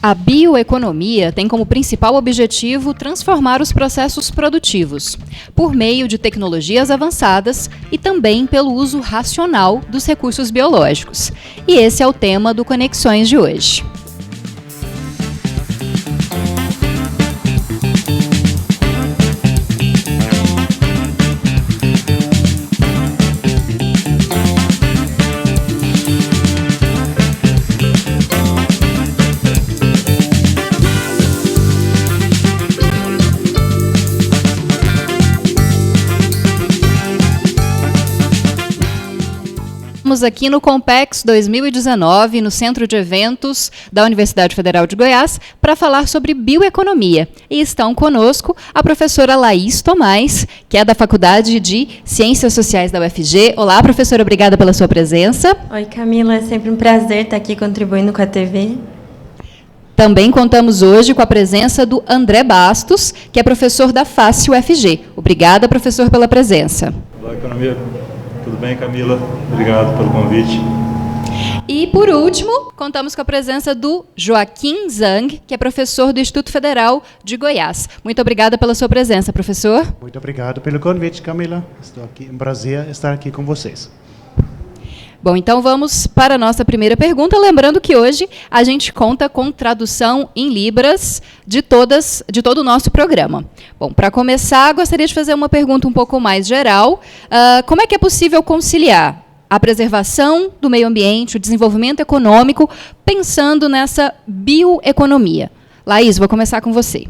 A bioeconomia tem como principal objetivo transformar os processos produtivos, por meio de tecnologias avançadas e também pelo uso racional dos recursos biológicos. E esse é o tema do Conexões de hoje. Estamos aqui no Compex 2019, no Centro de Eventos da Universidade Federal de Goiás, para falar sobre bioeconomia. E estão conosco a professora Laís Tomás, que é da Faculdade de Ciências Sociais da UFG. Olá, professora, obrigada pela sua presença. Oi, Camila, é sempre um prazer estar aqui contribuindo com a TV. Também contamos hoje com a presença do André Bastos, que é professor da FACE UFG. Obrigada, professor, pela presença. Olá, economia. Tudo bem, Camila? Obrigado pelo convite. E, por último, contamos com a presença do Joaquim Zhang, que é professor do Instituto Federal de Goiás. Muito obrigada pela sua presença, professor. Muito obrigado pelo convite, Camila. Estou aqui, é um prazer estar aqui com vocês. Bom, então vamos para a nossa primeira pergunta, lembrando que hoje a gente conta com tradução em Libras de todo o nosso programa. Bom, para começar, gostaria de fazer uma pergunta um pouco mais geral. Como é que é possível conciliar a preservação do meio ambiente, o desenvolvimento econômico, pensando nessa bioeconomia? Laís, vou começar com você.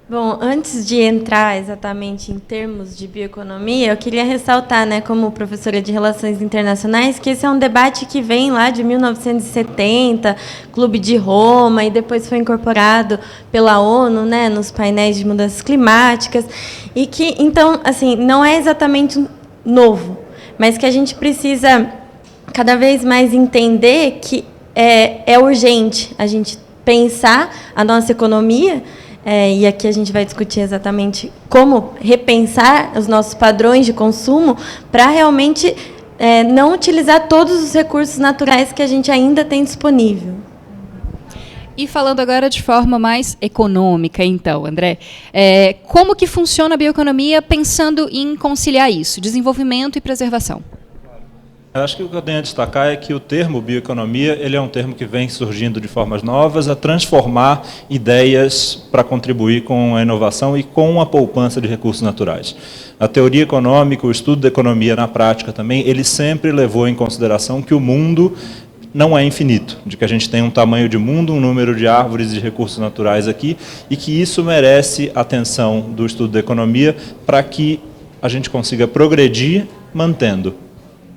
Bom, antes de entrar exatamente em termos de bioeconomia, eu queria ressaltar, como professora de Relações Internacionais, que esse é um debate que vem lá de 1970, Clube de Roma, e depois foi incorporado pela ONU, nos painéis de mudanças climáticas, e que, então, assim, não é exatamente novo, mas que a gente precisa cada vez mais entender que é urgente a gente pensar a nossa economia. E aqui a gente vai discutir exatamente como repensar os nossos padrões de consumo para realmente não utilizar todos os recursos naturais que a gente ainda tem disponível. E falando agora de forma mais econômica, então, André, como que funciona a bioeconomia pensando em conciliar isso, desenvolvimento e preservação? Eu acho que o que eu tenho a destacar é que o termo bioeconomia ele é um termo que vem surgindo de formas novas a transformar ideias para contribuir com a inovação e com a poupança de recursos naturais. A teoria econômica, o estudo da economia na prática também, ele sempre levou em consideração que o mundo não é infinito, de que a gente tem um tamanho de mundo, um número de árvores e de recursos naturais aqui, e que isso merece atenção do estudo da economia para que a gente consiga progredir mantendo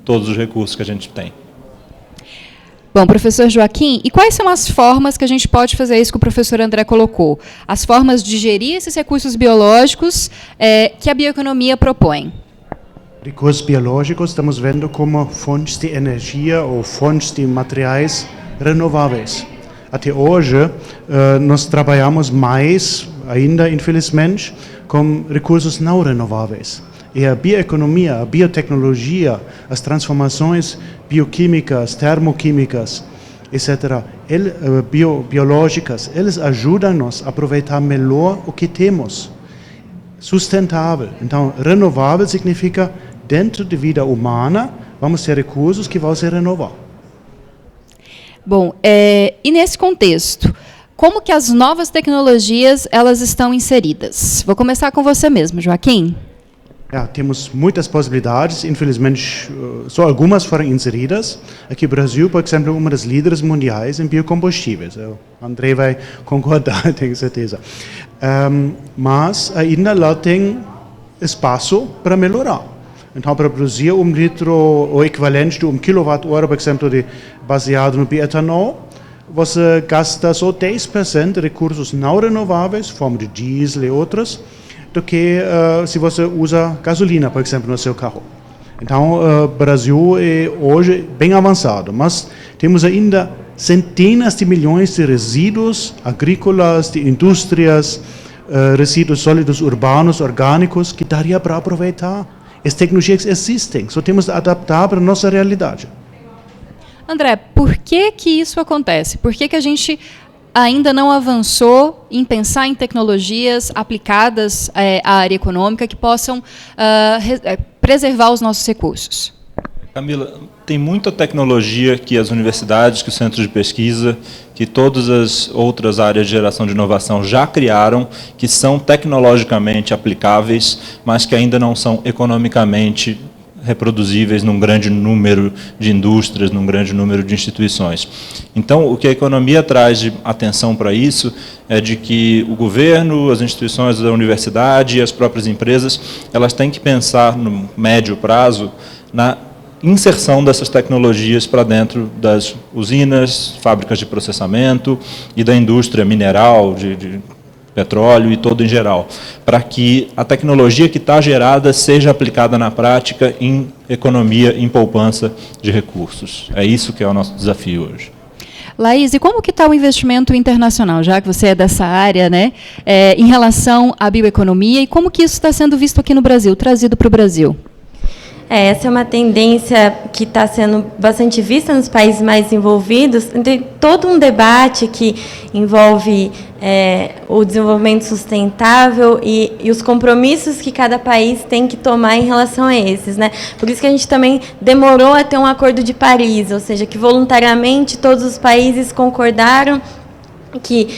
todos os recursos que a gente tem. Bom, professor Joaquim, e quais são as formas que a gente pode fazer isso que o professor André colocou? As formas de gerir esses recursos biológicos que a bioeconomia propõe? Recursos biológicos estamos vendo como fontes de energia ou fontes de materiais renováveis. Até hoje, nós trabalhamos mais, ainda infelizmente, com recursos não renováveis. E a bioeconomia, a biotecnologia, as transformações bioquímicas, termoquímicas, etc., biológicas, eles ajudam-nos a aproveitar melhor o que temos. Sustentável. Então, renovável significa, dentro da vida humana, vamos ter recursos que vão se renovar. Bom, e nesse contexto, como que as novas tecnologias elas estão inseridas? Vou começar com você mesmo, Joaquim. Temos muitas possibilidades, infelizmente só algumas foram inseridas. Aqui no Brasil, por exemplo, é uma das líderes mundiais em biocombustíveis. O André vai concordar, tenho certeza. Mas ainda lá tem espaço para melhorar. Então, para produzir litro, o equivalente de kWh, por exemplo, baseado no bioetanol, você gasta só 10% de recursos não renováveis, forma de diesel e outros, do que se você usa gasolina, por exemplo, no seu carro. Então, o Brasil é hoje bem avançado, mas temos ainda centenas de milhões de resíduos agrícolas, de indústrias, resíduos sólidos urbanos, orgânicos, que daria para aproveitar. As tecnologias existem, só temos de adaptar para a nossa realidade. André, por que isso acontece? Por que a gente ainda não avançou em pensar em tecnologias aplicadas à área econômica que possam preservar os nossos recursos? Camila, tem muita tecnologia que as universidades, que os centros de pesquisa, que todas as outras áreas de geração de inovação já criaram, que são tecnologicamente aplicáveis, mas que ainda não são economicamente reproduzíveis num grande número de indústrias, num grande número de instituições. Então, o que a economia traz de atenção para isso é de que o governo, as instituições da universidade e as próprias empresas, elas têm que pensar no médio prazo na inserção dessas tecnologias para dentro das usinas, fábricas de processamento e da indústria mineral, de petróleo e todo em geral, para que a tecnologia que está gerada seja aplicada na prática em economia, em poupança de recursos. É isso que é o nosso desafio hoje. Laís, e como que está o investimento internacional, já que você é dessa área, né, em relação à bioeconomia, e como que isso está sendo visto aqui no Brasil, trazido para o Brasil? Essa é uma tendência que está sendo bastante vista nos países mais envolvidos. Tem todo um debate que envolve o desenvolvimento sustentável e os compromissos que cada país tem que tomar em relação a esses, né? Por isso que a gente também demorou a ter um acordo de Paris, ou seja, que voluntariamente todos os países concordaram que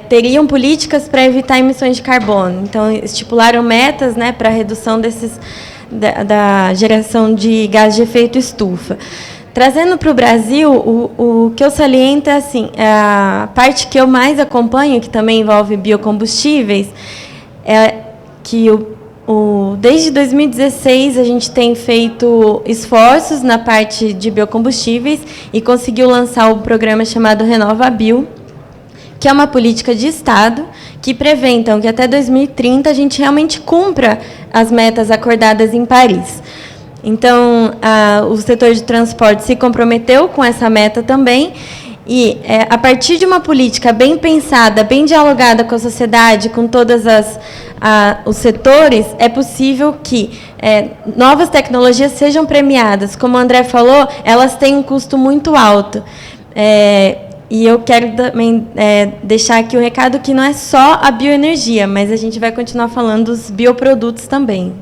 teriam políticas para evitar emissões de carbono. Então, estipularam metas, né, para a redução da geração de gás de efeito estufa. Trazendo para o Brasil, o que eu saliento é assim, a parte que eu mais acompanho, que também envolve biocombustíveis, é que desde 2016 a gente tem feito esforços na parte de biocombustíveis e conseguiu lançar o programa chamado RenovaBio, que é uma política de Estado que prevê, então, que até 2030 a gente realmente cumpra as metas acordadas em Paris. Então, o setor de transporte se comprometeu com essa meta também, e a partir de uma política bem pensada, bem dialogada com a sociedade, com todos os setores, é possível que novas tecnologias sejam premiadas. Como o André falou, elas têm um custo muito alto. E eu quero também deixar aqui o recado que não é só a bioenergia, mas a gente vai continuar falando dos bioprodutos também.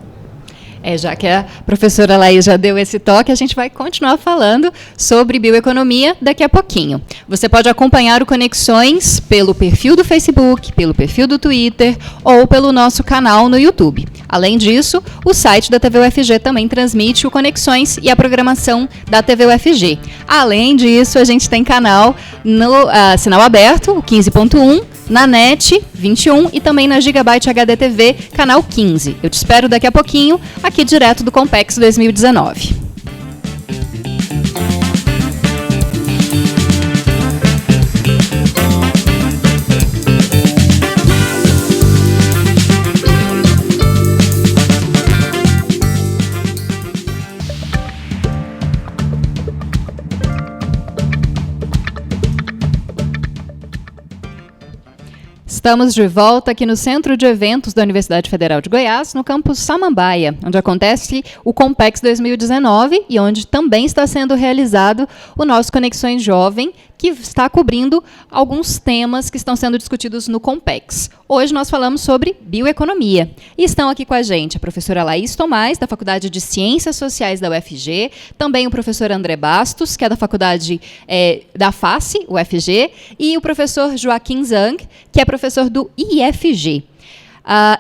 Já que a professora Laís já deu esse toque, a gente vai continuar falando sobre bioeconomia daqui a pouquinho. Você pode acompanhar o Conexões pelo perfil do Facebook, pelo perfil do Twitter ou pelo nosso canal no YouTube. Além disso, o site da TV UFG também transmite o Conexões e a programação da TV UFG. Além disso, a gente tem canal no sinal aberto, o 15.1, na NET 21 e também na Gigabyte HD TV, canal 15. Eu te espero daqui a pouquinho, aqui direto do Compex 2019. Estamos de volta aqui no Centro de Eventos da Universidade Federal de Goiás, no campus Samambaia, onde acontece o Compex 2019 e onde também está sendo realizado o nosso Conexões Jovem, que está cobrindo alguns temas que estão sendo discutidos no Compex. Hoje nós falamos sobre bioeconomia. E estão aqui com a gente a professora Laís Tomás, da Faculdade de Ciências Sociais da UFG, também o professor André Bastos, que é da Faculdade da FACE, UFG, e o professor Joaquim Zhang, que é professor do IFG.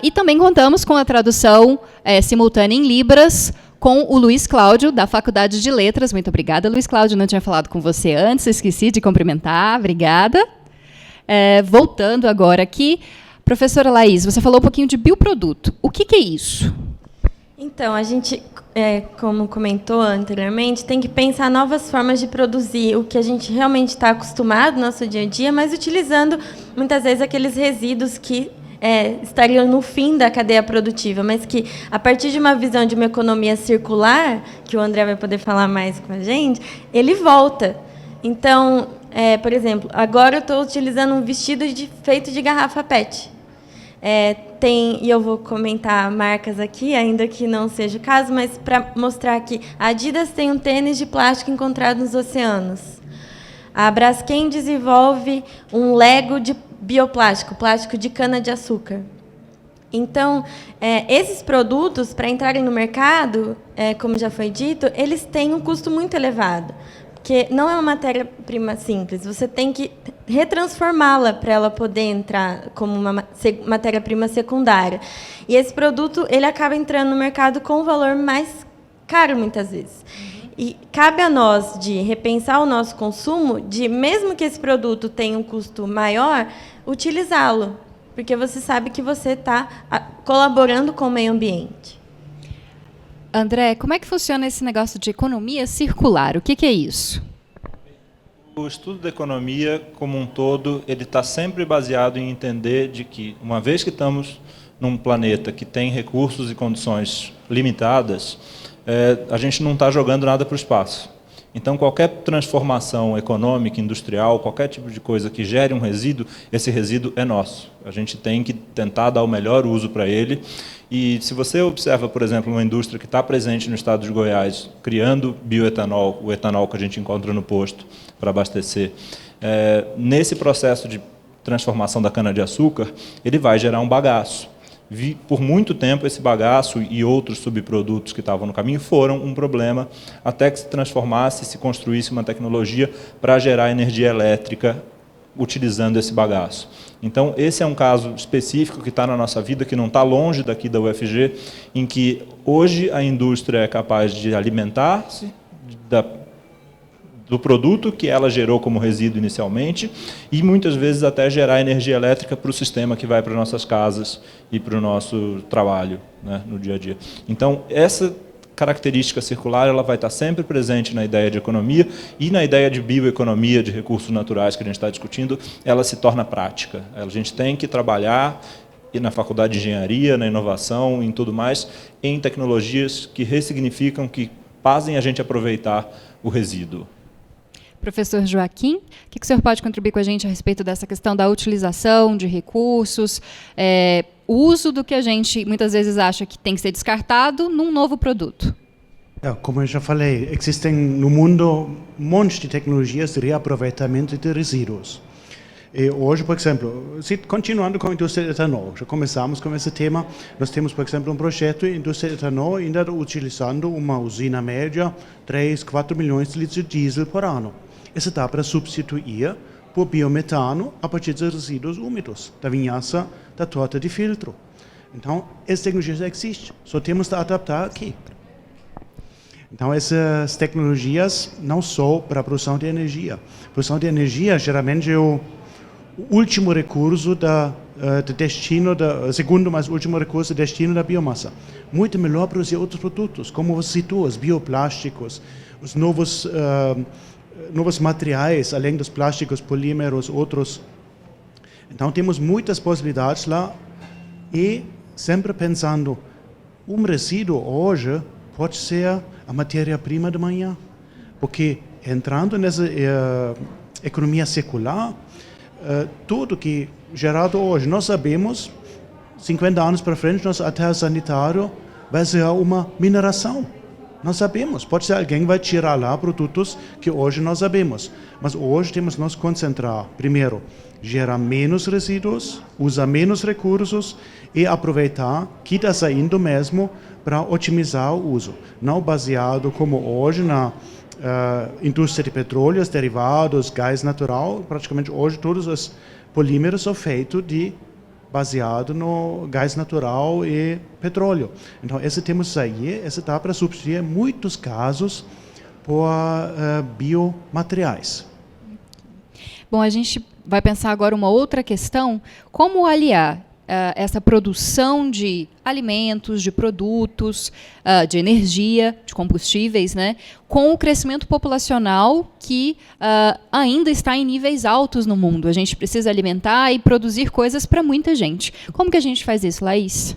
E também contamos com a tradução simultânea em Libras, com o Luiz Cláudio, da Faculdade de Letras. Muito obrigada, Luiz Cláudio. Não tinha falado com você antes, esqueci de cumprimentar. Obrigada. Voltando agora aqui, professora Laís, você falou um pouquinho de bioproduto. O que é isso? Então, a gente, como comentou anteriormente, tem que pensar novas formas de produzir o que a gente realmente está acostumado no nosso dia a dia, mas utilizando, muitas vezes, aqueles resíduos que estariam no fim da cadeia produtiva, mas que, a partir de uma visão de uma economia circular, que o André vai poder falar mais com a gente, ele volta. Então, por exemplo, agora eu estou utilizando um vestido feito de garrafa PET. E eu vou comentar marcas aqui, ainda que não seja o caso, mas para mostrar que a Adidas tem um tênis de plástico encontrado nos oceanos. A Braskem desenvolve um Lego de bioplástico, plástico de cana-de-açúcar. Então, esses produtos, para entrarem no mercado, como já foi dito, eles têm um custo muito elevado, porque não é uma matéria-prima simples, você tem que retransformá-la para ela poder entrar como uma matéria-prima secundária. E esse produto ele acaba entrando no mercado com um valor mais caro, muitas vezes. E cabe a nós de repensar o nosso consumo, de, mesmo que esse produto tenha um custo maior, utilizá-lo, porque você sabe que você está colaborando com o meio ambiente. André, como é que funciona esse negócio de economia circular? O que é isso? O estudo da economia, como um todo, ele está sempre baseado em entender de que, uma vez que estamos num planeta que tem recursos e condições limitadas, a gente não está jogando nada para o espaço. Então, qualquer transformação econômica, industrial, qualquer tipo de coisa que gere um resíduo, esse resíduo é nosso. A gente tem que tentar dar o melhor uso para ele. E se você observa, por exemplo, uma indústria que está presente no estado de Goiás, criando bioetanol, o etanol que a gente encontra no posto para abastecer, nesse processo de transformação da cana-de-açúcar, ele vai gerar um bagaço. Por muito tempo, esse bagaço e outros subprodutos que estavam no caminho foram um problema, até que se transformasse, se construísse uma tecnologia para gerar energia elétrica utilizando esse bagaço. Então, esse é um caso específico que está na nossa vida, que não está longe daqui da UFG, em que hoje a indústria é capaz de alimentar-se do produto que ela gerou como resíduo inicialmente e, muitas vezes, até gerar energia elétrica para o sistema que vai para nossas casas e para o nosso trabalho, né, no dia a dia. Então, essa característica circular ela vai estar sempre presente na ideia de economia e na ideia de bioeconomia, de recursos naturais que a gente está discutindo, ela se torna prática. A gente tem que trabalhar e na faculdade de engenharia, na inovação, em tudo mais, em tecnologias que ressignificam, que fazem a gente aproveitar o resíduo. Professor Joaquim, o que o senhor pode contribuir com a gente a respeito dessa questão da utilização de recursos, o uso do que a gente muitas vezes acha que tem que ser descartado num novo produto? Como eu já falei, existem no mundo um monte de tecnologias de reaproveitamento de resíduos. E hoje, por exemplo, continuando com a indústria de etanol, já começamos com esse tema, nós temos, por exemplo, um projeto de indústria de etanol ainda utilizando uma usina média, 3, 4 milhões de litros de diesel por ano. Isso dá para substituir por biometano a partir dos resíduos úmidos, da vinhaça, da torta de filtro. Então, essa tecnologia já existe, só temos que adaptar aqui. Então, essas tecnologias não só para a produção de energia. A produção de energia, geralmente, é o último recurso segundo mais último recurso do destino da biomassa. Muito melhor produzir outros produtos, como você citou, os bioplásticos, os novos materiais, além dos plásticos, polímeros, outros. Então, temos muitas possibilidades lá e sempre pensando, resíduo hoje pode ser a matéria-prima de manhã, porque entrando nessa economia circular, tudo que é gerado hoje, nós sabemos, 50 anos para frente, nosso aterro sanitário vai ser uma mineração. Nós sabemos, pode ser alguém que vai tirar lá produtos que hoje nós sabemos. Mas hoje temos que nos concentrar, primeiro, gerar menos resíduos, usar menos recursos e aproveitar que está saindo mesmo para otimizar o uso. Não baseado como hoje na indústria de petróleos, derivados, gás natural. Praticamente hoje todos os polímeros são feitos baseado no gás natural e petróleo. Então, esse temos que sair, esse dá para substituir, em muitos casos, por biomateriais. Bom, a gente vai pensar agora uma outra questão, como aliar essa produção de alimentos, de produtos, de energia, de combustíveis, né, com o crescimento populacional que ainda está em níveis altos no mundo. A gente precisa alimentar e produzir coisas para muita gente. Como que a gente faz isso, Laís?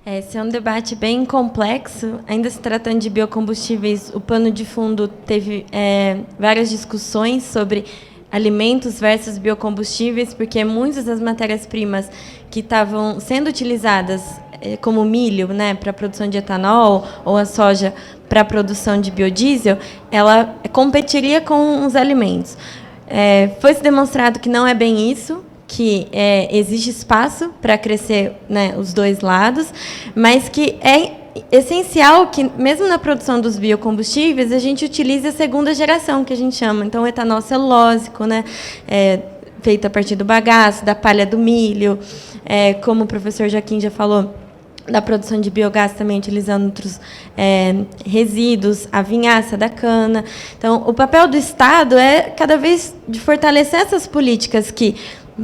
Esse é um debate bem complexo. Ainda se tratando de biocombustíveis, o pano de fundo teve várias discussões sobre alimentos versus biocombustíveis, porque muitas das matérias-primas que estavam sendo utilizadas, como o milho, né, para a produção de etanol, ou a soja para a produção de biodiesel, ela competiria com os alimentos. Foi se demonstrado que não é bem isso, que existe espaço para crescer, né, os dois lados, mas que é essencial que, mesmo na produção dos biocombustíveis, a gente utilize a segunda geração, que a gente chama. Então, o etanol celulósico, né, feito a partir do bagaço, da palha do milho, como o professor Joaquim já falou, da produção de biogás também utilizando outros resíduos, a vinhaça da cana. Então, o papel do Estado é cada vez de fortalecer essas políticas que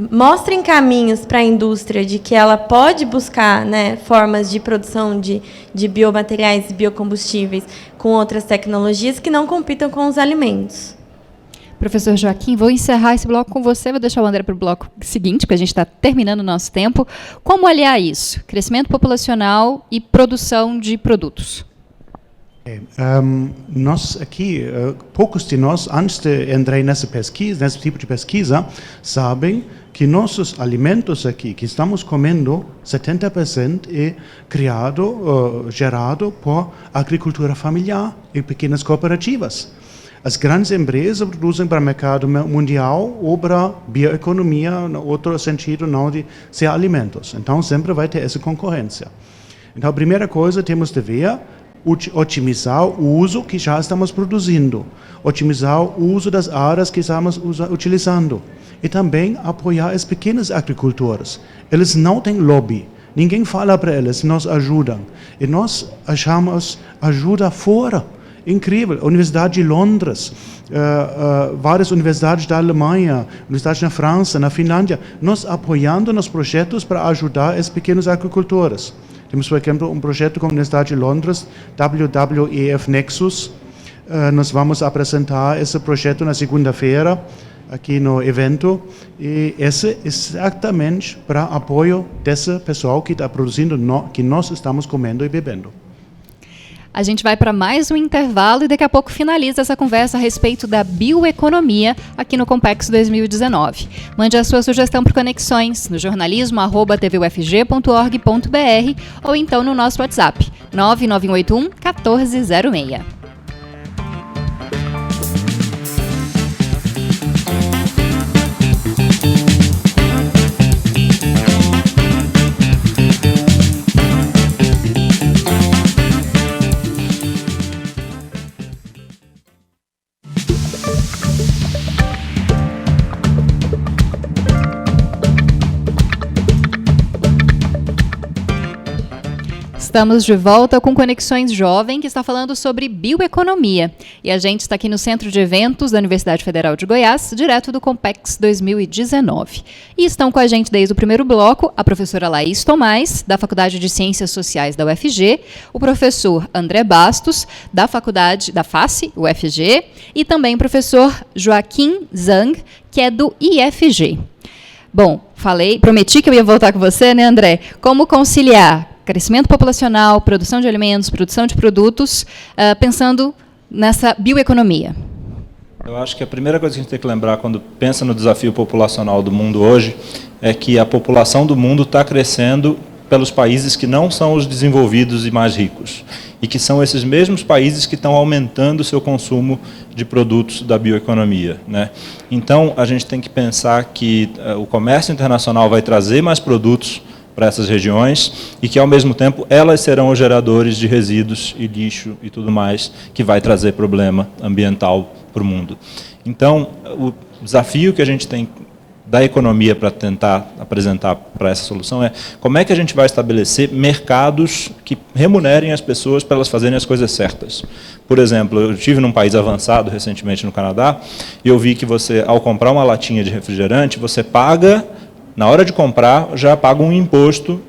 mostrem caminhos para a indústria de que ela pode buscar, né, formas de produção de biomateriais e biocombustíveis com outras tecnologias que não compitam com os alimentos. Professor Joaquim, vou encerrar esse bloco com você, vou deixar o André para o bloco seguinte, porque a gente está terminando o nosso tempo. Como aliar isso? Crescimento populacional e produção de produtos. Nós aqui, poucos de nós, antes de entrar nesse tipo de pesquisa, sabem que nossos alimentos aqui, que estamos comendo, 70% é gerado por agricultura familiar e pequenas cooperativas. As grandes empresas produzem para o mercado mundial ou para bioeconomia, no outro sentido, não de ser alimentos. Então, sempre vai ter essa concorrência. Então, a primeira coisa temos de ver, otimizar o uso que já estamos produzindo, otimizar o uso das áreas que estamos utilizando e também apoiar os pequenos agricultores. Eles não têm lobby, ninguém fala para eles, nos ajudam. E nós achamos ajuda fora. Incrível, a Universidade de Londres, várias universidades da Alemanha, universidades na França, na Finlândia, nós apoiando nos projetos para ajudar os pequenos agricultores. Temos, por exemplo, um projeto com a Universidade de Londres, WWEF Nexus. Nós vamos apresentar esse projeto na segunda-feira, aqui no evento, e esse é exatamente para apoio desse pessoal que está produzindo, que nós estamos comendo e bebendo. A gente vai para mais um intervalo e daqui a pouco finaliza essa conversa a respeito da bioeconomia aqui no Compex 2019. Mande a sua sugestão por conexões no jornalismo@tvufg.org.br ou então no nosso WhatsApp 99181 1406. Estamos de volta com Conexões Jovem, que está falando sobre bioeconomia. E a gente está aqui no Centro de Eventos da Universidade Federal de Goiás, direto do Compex 2019. E estão com a gente desde o primeiro bloco a professora Laís Tomás, da Faculdade de Ciências Sociais da UFG, o professor André Bastos, da Faculdade da FACE, UFG, e também o professor Joaquim Zhang, que é do IFG. Bom, prometi que eu ia voltar com você, né, André? Como conciliar crescimento populacional, produção de alimentos, produção de produtos, pensando nessa bioeconomia? Eu acho que a primeira coisa que a gente tem que lembrar quando pensa no desafio populacional do mundo hoje é que a população do mundo está crescendo pelos países que não são os desenvolvidos e mais ricos, e que são esses mesmos países que estão aumentando o seu consumo de produtos da bioeconomia, né? Então, a gente tem que pensar que o comércio internacional vai trazer mais produtos para essas regiões e que, ao mesmo tempo, elas serão os geradores de resíduos e lixo e tudo mais, que vai trazer problema ambiental para o mundo. Então, o desafio que a gente tem da economia para tentar apresentar para essa solução é como é que a gente vai estabelecer mercados que remunerem as pessoas para elas fazerem as coisas certas. Por exemplo, eu estive num país avançado recentemente no Canadá e eu vi que você, ao comprar uma latinha de refrigerante, você paga, na hora de comprar, já paga um imposto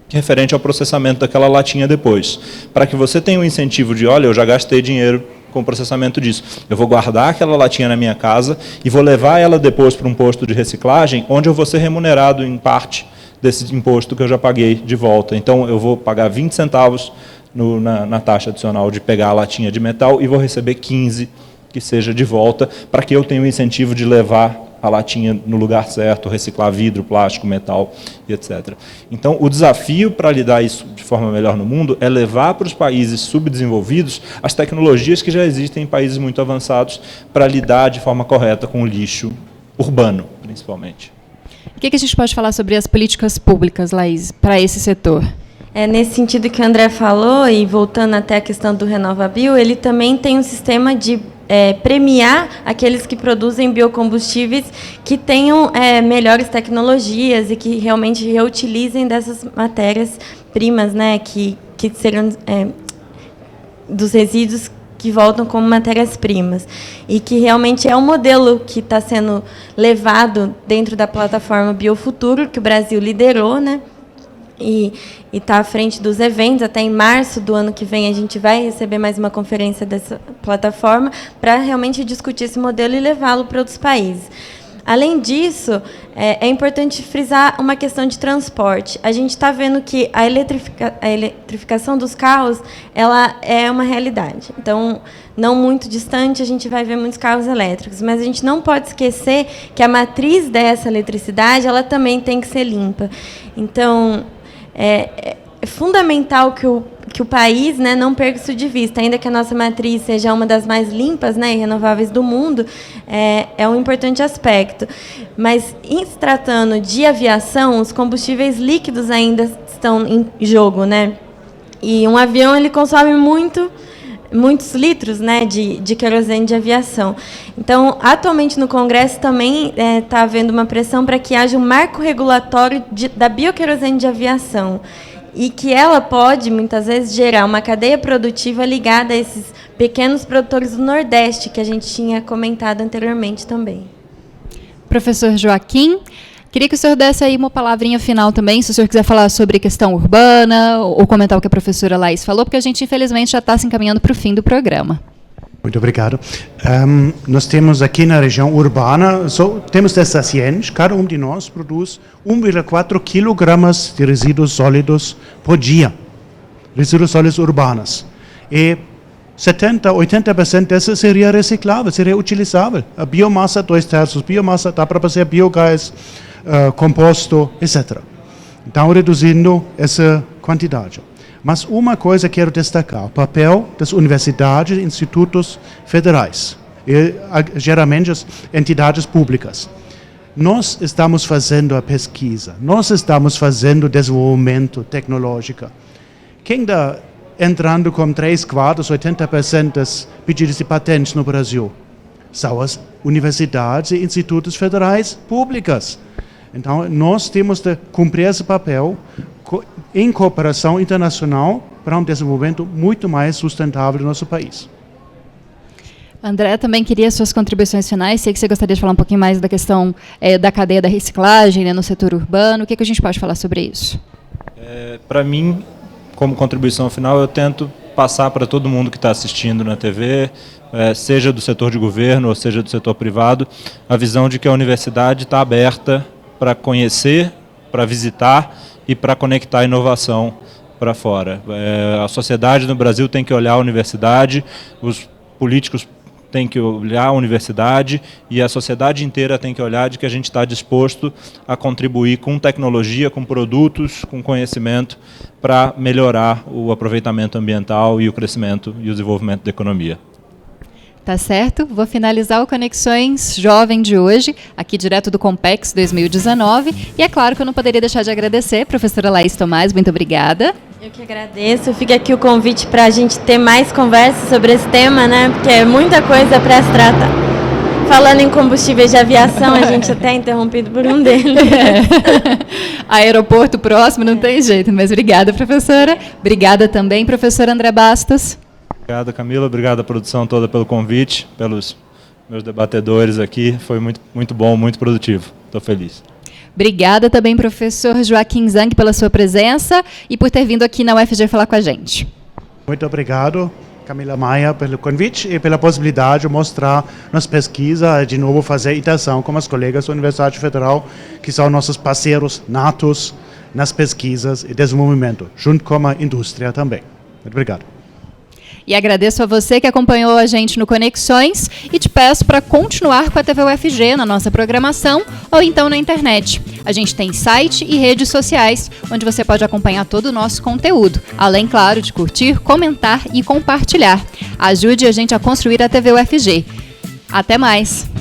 referente ao processamento daquela latinha depois. Para que você tenha um incentivo de, olha, eu já gastei dinheiro com o processamento disso. Eu vou guardar aquela latinha na minha casa e vou levar ela depois para um posto de reciclagem, onde eu vou ser remunerado em parte desse imposto que eu já paguei de volta. Então, eu vou pagar 20 centavos na taxa adicional de pegar a latinha de metal e vou receber 15 que seja de volta, para que eu tenha o incentivo de levar a latinha no lugar certo, reciclar vidro, plástico, metal e etc. Então, o desafio para lidar isso de forma melhor no mundo é levar para os países subdesenvolvidos as tecnologias que já existem em países muito avançados para lidar de forma correta com o lixo urbano, principalmente. O que a gente pode falar sobre as políticas públicas, Laís, para esse setor? Nesse sentido que o André falou, e voltando até a questão do RenovaBio, ele também tem um sistema de premiar aqueles que produzem biocombustíveis que tenham melhores tecnologias e que realmente reutilizem dessas matérias-primas, né, que serão dos resíduos que voltam como matérias-primas. E que realmente é um modelo que está sendo levado dentro da plataforma Biofuturo, que o Brasil liderou, né? E está à frente dos eventos. Até em março do ano que vem a gente vai receber mais uma conferência dessa plataforma para realmente discutir esse modelo e levá-lo para outros países. Além disso, é importante frisar uma questão de transporte. A gente está vendo que a eletrificação dos carros ela é uma realidade. Então, não muito distante, a gente vai ver muitos carros elétricos. Mas a gente não pode esquecer que a matriz dessa eletricidade ela também tem que ser limpa. Então, é fundamental que o país, né, não perca isso de vista, ainda que a nossa matriz seja uma das mais limpas, né, e renováveis do mundo, é um importante aspecto. Mas, em se tratando de aviação, os combustíveis líquidos ainda estão em jogo, né? E um avião ele consome muitos litros, né, de querosene de aviação. Então, atualmente no Congresso também está havendo uma pressão para que haja um marco regulatório da bioquerosene de aviação e que ela pode, muitas vezes, gerar uma cadeia produtiva ligada a esses pequenos produtores do Nordeste, que a gente tinha comentado anteriormente também. Professor Joaquim, queria que o senhor desse aí uma palavrinha final também, se o senhor quiser falar sobre questão urbana ou comentar o que a professora Laís falou, porque a gente, infelizmente, já está se encaminhando para o fim do programa. Muito obrigado. Nós temos aqui na região urbana, temos dessas ciências, cada um de nós produz 1,4 quilogramas de resíduos sólidos por dia, resíduos sólidos urbanos. E 70-80% dessa seria reciclável, seria utilizável. A biomassa, 2/3 biomassa, dá para fazer biogás, composto, etc. Então, reduzindo essa quantidade. Mas uma coisa quero destacar, o papel das universidades e institutos federais, e geralmente as entidades públicas. Nós estamos fazendo a pesquisa, nós estamos fazendo o desenvolvimento tecnológico. Quem está entrando com 3/4, 80% das pedidos de patentes no Brasil? São as universidades e institutos federais públicas. Então, nós temos de cumprir esse papel em cooperação internacional para um desenvolvimento muito mais sustentável do nosso país. André, também queria suas contribuições finais. Sei que você gostaria de falar um pouquinho mais da questão da cadeia da reciclagem, né, no setor urbano. O que a gente pode falar sobre isso? Para mim, como contribuição final, eu tento passar para todo mundo que está assistindo na TV, seja do setor de governo ou seja do setor privado, a visão de que a universidade está aberta para conhecer, para visitar e para conectar a inovação para fora. A sociedade no Brasil tem que olhar a universidade, os políticos têm que olhar a universidade e a sociedade inteira tem que olhar de que a gente está disposto a contribuir com tecnologia, com produtos, com conhecimento para melhorar o aproveitamento ambiental e o crescimento e o desenvolvimento da economia. Tá certo? Vou finalizar o Conexões Jovem de hoje, aqui direto do Compex 2019. E é claro que eu não poderia deixar de agradecer, professora Laís Tomás, muito obrigada. Eu que agradeço. Fica aqui o convite para a gente ter mais conversas sobre esse tema, né? Porque é muita coisa para se tratar. Falando em combustíveis de aviação, a gente até é interrompido por um deles. Aeroporto próximo, não tem jeito. Mas obrigada, professora. Obrigada também, professor André Bastos. Obrigado, Camila. Obrigado à produção toda pelo convite, pelos meus debatedores aqui. Foi muito, muito bom, muito produtivo. Estou feliz. Obrigada também, professor Joaquim Zang, pela sua presença e por ter vindo aqui na UFG falar com a gente. Muito obrigado, Camila Maia, pelo convite e pela possibilidade de mostrar nossa pesquisa, de novo fazer interação com os colegas da Universidade Federal, que são nossos parceiros natos nas pesquisas e desenvolvimento, junto com a indústria também. Muito obrigado. E agradeço a você que acompanhou a gente no Conexões e te peço para continuar com a TV UFG na nossa programação ou então na internet. A gente tem site e redes sociais, onde você pode acompanhar todo o nosso conteúdo, além, claro, de curtir, comentar e compartilhar. Ajude a gente a construir a TV UFG. Até mais!